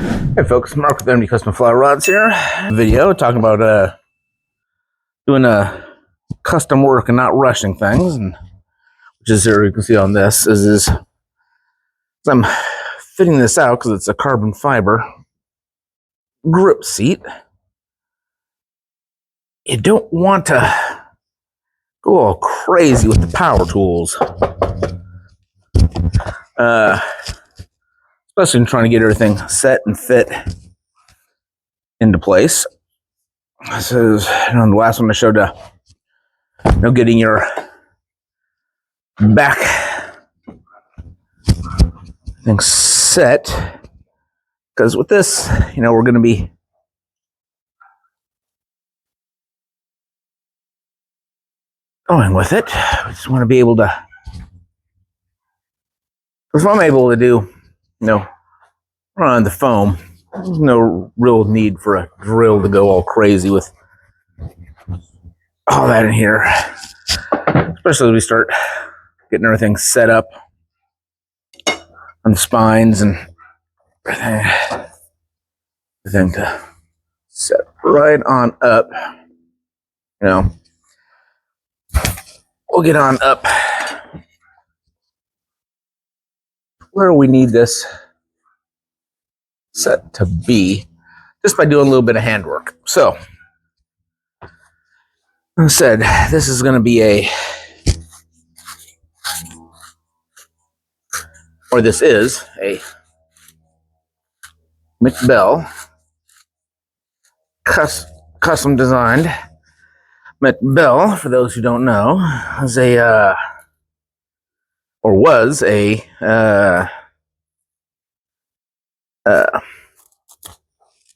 Hey folks, Mark with MD Custom Fly Rods here. Video talking about doing a custom work and not rushing things, and which is here you can see on this is I'm fitting this out because it's a carbon fiber grip seat. You don't want to go all crazy with the power tools, especially in trying to get everything set and fit into place. This is the last one I showed getting your back thing set, because with this, we're going to be going with it. I just want to be able to, if I'm able to do, run the foam, there's no real need for a drill to go all crazy with all that in here, especially as we start getting everything set up on the spines and everything to set right on up. We'll get on up where we need this set to be, just by doing a little bit of handwork. So, like I said, this is going to be this is a McBell custom designed. McBell, for those who don't know, was a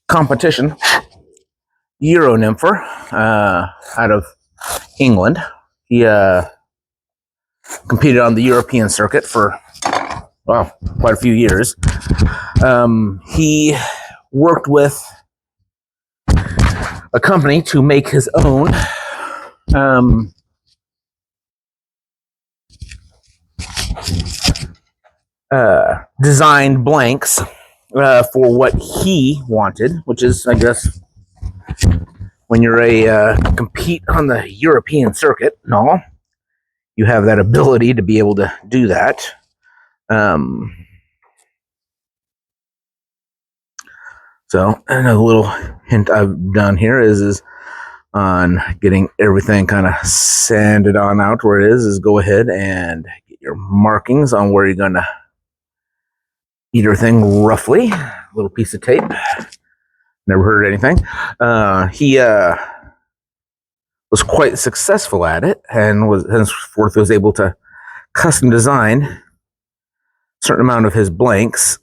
competition Euro-Nympher out of England. He competed on the European circuit for quite a few years. He worked with a company to make his own designed blanks for what he wanted, which is, I guess, when you're compete on the European circuit and all, you have that ability to be able to do that. So another little hint I've done here is on getting everything kind of sanded on out where it is go ahead and get your markings on where you're gonna eat everything roughly. A little piece of tape. Never heard anything. He was quite successful at it, and henceforth was able to custom design a certain amount of his blanks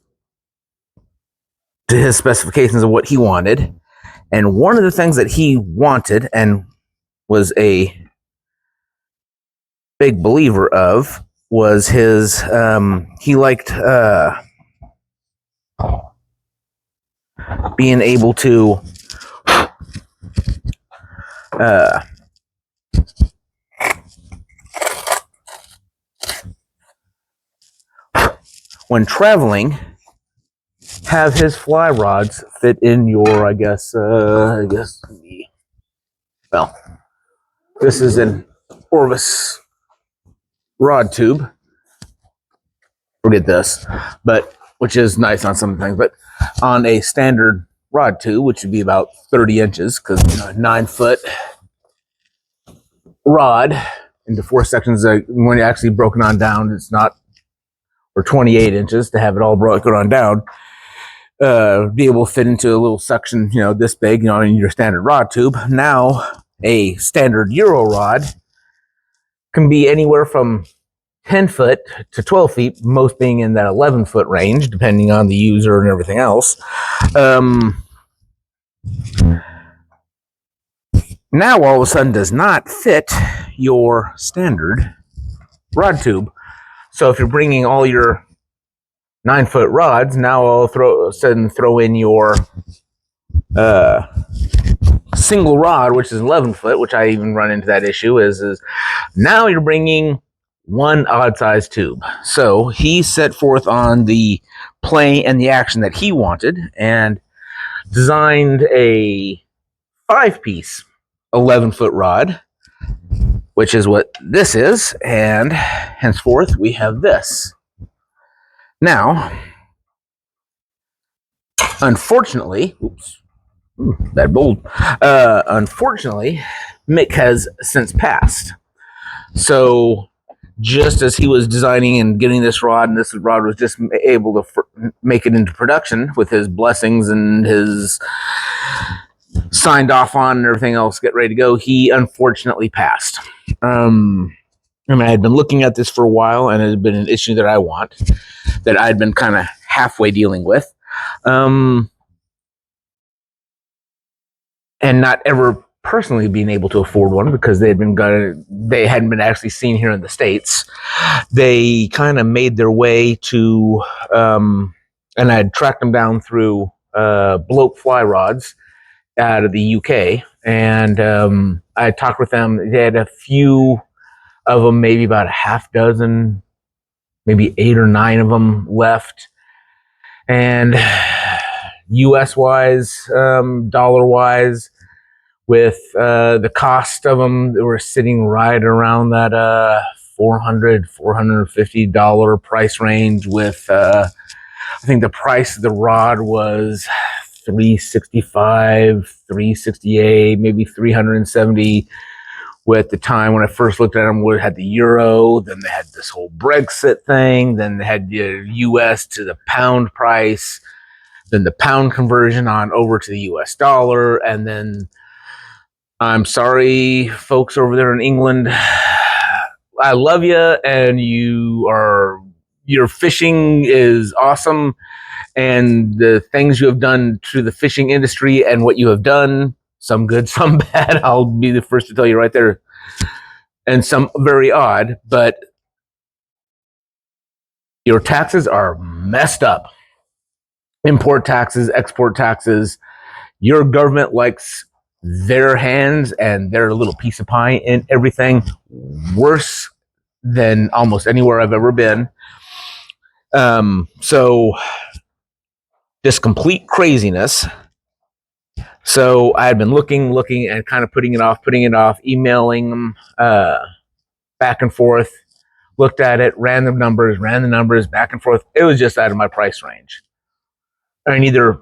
to his specifications of what he wanted. And one of the things that he wanted and was a big believer of was his he liked being able to when traveling, have his fly rods fit in your, this is an Orvis rod tube. Forget this, but which is nice on some things, but on a standard rod tube, which would be about 30 inches, because 9-foot rod into 4 sections, when you actually broken on down, it's not, or 28 inches to have it all broken on down. Be able to fit into a little section, this big, in your standard rod tube. Now, a standard Euro rod can be anywhere from 10 foot to 12 feet, most being in that 11-foot range, depending on the user and everything else. Now, all of a sudden, does not fit your standard rod tube. So if you're bringing all your 9-foot rods, now I'll throw in your single rod, which is 11-foot, which I even run into that issue, is now you're bringing one odd size tube. So he set forth on the play and the action that he wanted, and designed a 5-piece 11-foot rod, which is what this is, and henceforth we have this. Now, unfortunately, that bold. Unfortunately, Mick has since passed. So, just as he was designing and getting this rod, and this rod was just able to make it into production with his blessings and his signed off on and everything else, get ready to go, he unfortunately passed. I had been looking at this for a while, and it had been an issue that I'd been kind of halfway dealing with. And not ever personally being able to afford one because they hadn't been actually seen here in the States. They kind of made their way to, and I had tracked them down through bloke fly rods out of the UK, and I talked with them. They had a few of them, maybe about a half dozen, maybe 8 or 9 of them left, and US wise, dollar wise, with the cost of them, they were sitting right around that $450 price range. With I think the price of the rod was $365, $368, maybe $370. With the time when I first looked at them, we had the euro, then they had this whole Brexit thing, then they had the US to the pound price, then the pound conversion on over to the US dollar, and then I'm sorry, folks over there in England, I love you, and your fishing is awesome, and the things you have done to the fishing industry and what you have done, some good, some bad, I'll be the first to tell you right there, and some very odd, but your taxes are messed up. Import taxes, export taxes. Your government likes their hands and their little piece of pie in everything, worse than almost anywhere I've ever been. So just complete craziness. So I had been looking and kind of putting it off, emailing them back and forth, looked at it, ran the numbers back and forth. It was just out of my price range. And either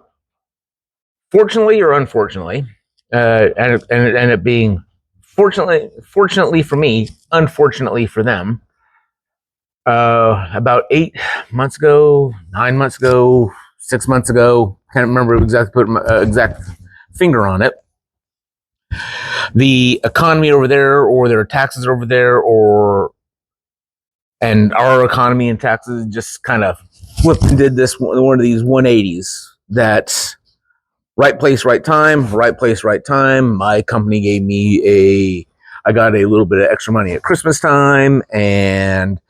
fortunately or unfortunately, and it ended up being fortunately for me, unfortunately for them, about 8 months ago, 9 months ago, 6 months ago, can't remember exactly, put my exact finger on it. The economy over there, or their taxes over there, and our economy and taxes just kind of flipped and did this one of these 180s. That right place, right time, right place, right time. My company gave me I got a little bit of extra money at Christmas time, and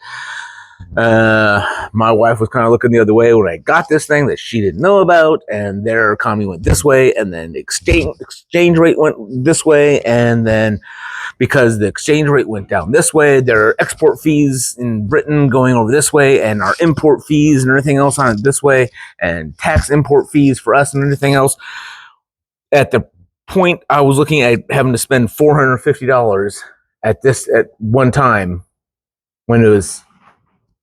my wife was kind of looking the other way when I got this thing that she didn't know about, and their economy went this way, and then exchange rate went this way, and then because the exchange rate went down this way, their export fees in Britain going over this way, and our import fees and everything else on it this way, and tax import fees for us and everything else. At the point I was looking at having to spend $450 at one time when it was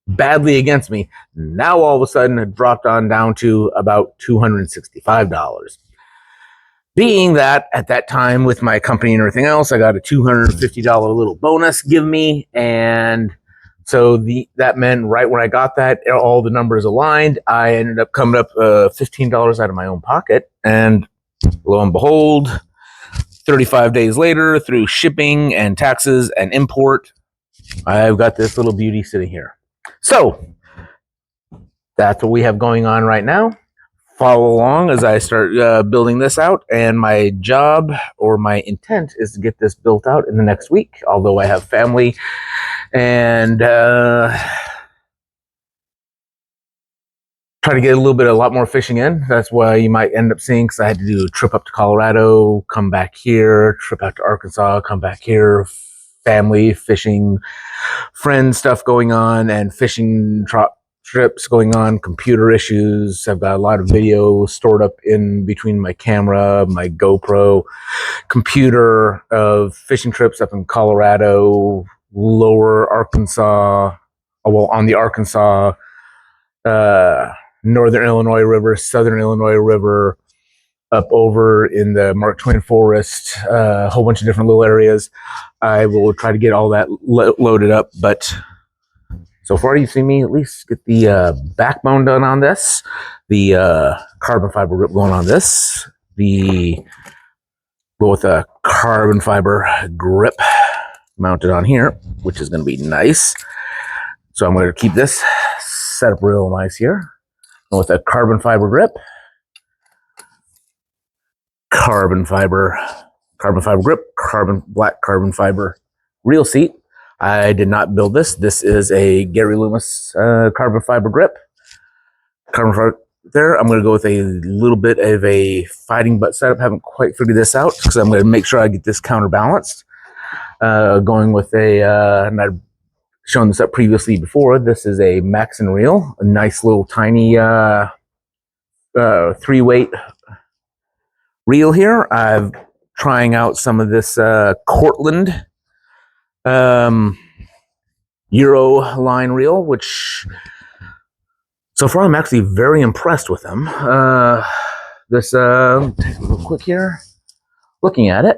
badly against me, now all of a sudden it dropped on down to about $265. Being that at that time with my company and everything else, I got a $250 little bonus give me, and so that meant right when I got that, all the numbers aligned. I ended up coming up $15 out of my own pocket, and lo and behold, 35 days later, through shipping and taxes and import, I've got this little beauty sitting here. So that's what we have going on right now. Follow along as I start building this out, and my job or my intent is to get this built out in the next week, although I have family and try to get a lot more fishing in. That's why you might end up seeing, because I had to do a trip up to Colorado, come back here, trip out to Arkansas, come back here, family, fishing, friend stuff going on, and fishing trips going on, computer issues. I've got a lot of video stored up in between my camera, my GoPro, computer of fishing trips up in Colorado, lower Arkansas, well, on the Arkansas, northern Illinois River, southern Illinois River, up over in the Mark Twain Forest, a whole bunch of different little areas. I will try to get all that loaded up, but so far you've seen me at least get the backbone done on this, the carbon fiber grip going on this, the go with a carbon fiber grip mounted on here, which is going to be nice. So I'm going to keep this set up real nice here with a carbon fiber grip, carbon fiber grip, black carbon fiber reel seat. I did not build this. This is a Gary Loomis carbon fiber grip. Carbon fiber there. I'm going to go with a little bit of a fighting butt setup. Haven't quite figured this out because I'm going to make sure I get this counterbalanced. Going with and I've shown this up previously before. This is a Maxon reel, a nice little tiny 3-weight reel here. I'm trying out some of this Cortland Euro line reel, which so far I'm actually very impressed with them. This take a little quick here. Looking at it,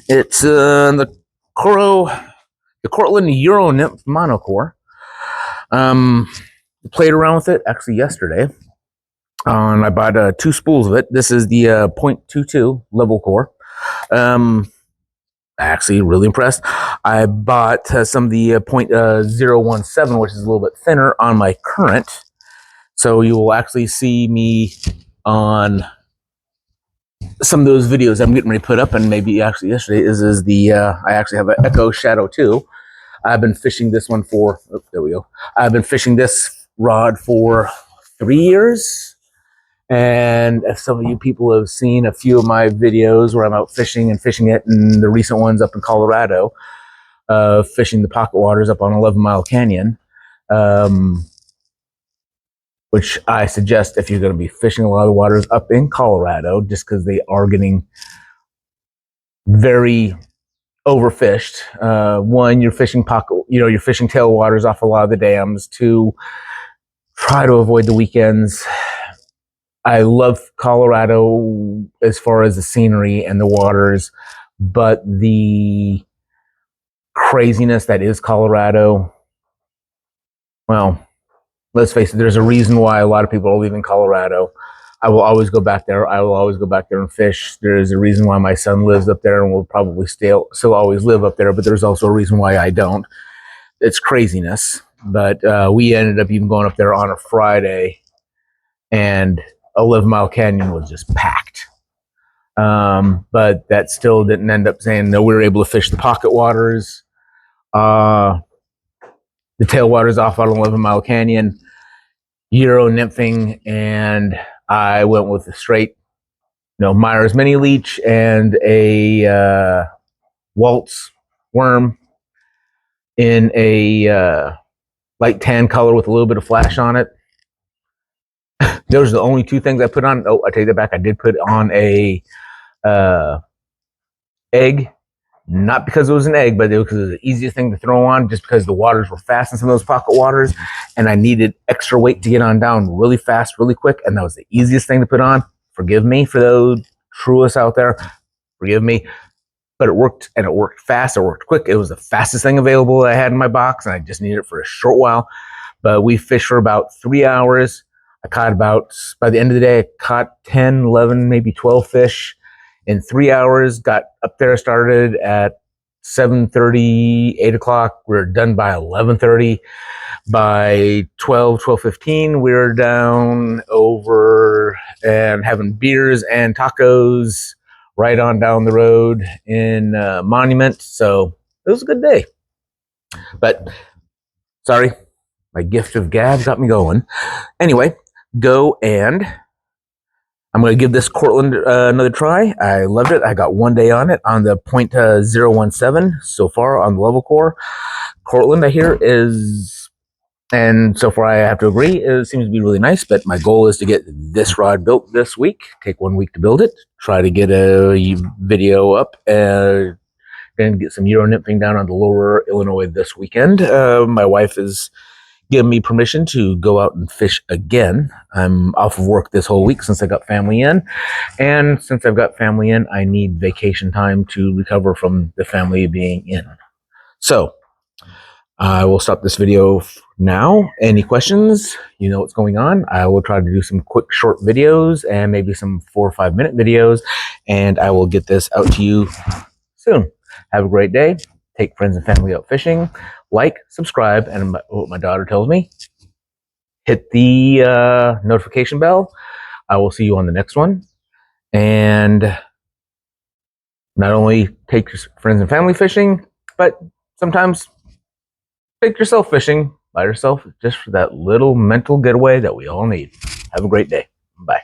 it's the Cortland Euro-Nymph monocore. Played around with it actually yesterday. And I bought 2 spools of it. This is the 0.22 level core. Actually really impressed. I bought some of the 0.017, which is a little bit thinner on my current. So you will actually see me on some of those videos I'm getting ready to put up, and maybe actually yesterday is the I actually have an Echo Shadow 2. I've been fishing this one for, oh, there we go. I've been fishing this rod for 3 years. And if some of you people have seen a few of my videos where I'm out fishing and fishing it, and the recent ones up in Colorado, fishing the pocket waters up on 11 Mile Canyon, which I suggest if you're going to be fishing a lot of the waters up in Colorado, just because they are getting very overfished. One, you're fishing you're fishing tailwaters off a lot of the dams. 2, try to avoid the weekends. I love Colorado as far as the scenery and the waters, but the craziness that is Colorado, well, let's face it, there's a reason why a lot of people are leaving Colorado. I will always go back there. I will always go back there and fish. There's a reason why my son lives up there and will probably still always live up there, but there's also a reason why I don't. It's craziness. But we ended up even going up there on a Friday, and 11 Mile Canyon was just packed. But that still didn't end up saying no. We were able to fish the pocket waters, the tailwaters off on 11 Mile Canyon, Euro-Nymphing, and I went with a straight, Myers mini leech and a Waltz worm in a light tan color with a little bit of flash on it. Those are the only 2 things I put on. Oh, I take that back. I did put on a egg, not because it was an egg, but because it was the easiest thing to throw on, just because the waters were fast in some of those pocket waters, and I needed extra weight to get on down really fast, really quick, and that was the easiest thing to put on. Forgive me for those truists out there. Forgive me. But it worked, and it worked fast. It worked quick. It was the fastest thing available that I had in my box, and I just needed it for a short while. But we fished for about 3 hours. I caught by the end of the day, I caught 10, 11, maybe 12 fish in 3 hours. Got up there, started at 7:30, 8 o'clock. We were done by 11:30. By 12:15, we were down over and having beers and tacos right on down the road in Monument. So it was a good day. But sorry, my gift of gab got me going. Anyway, I'm going to give this Cortland another try. I loved it. I got 1 day on it on the 0.017 so far on the level core. Cortland, I hear, is And so far, I have to agree, it seems to be really nice. But my goal is to get this rod built this week. Take 1 week to build it. Try to get a video up and get some Euro-Nymphing down on the lower Illinois this weekend. My wife is giving me permission to go out and fish again. I'm off of work this whole week since I got family in. And since I've got family in, I need vacation time to recover from the family being in. So I will stop this video now. Any questions? You know what's going on. I will try to do some quick short videos and maybe some 4 or 5 minute videos. And I will get this out to you soon. Have a great day. Take friends and family out fishing. Like, subscribe, and what my daughter tells me, hit the notification bell. I will see you on the next one. And not only take your friends and family fishing, but sometimes take yourself fishing by yourself just for that little mental getaway that we all need. Have a great day. Bye.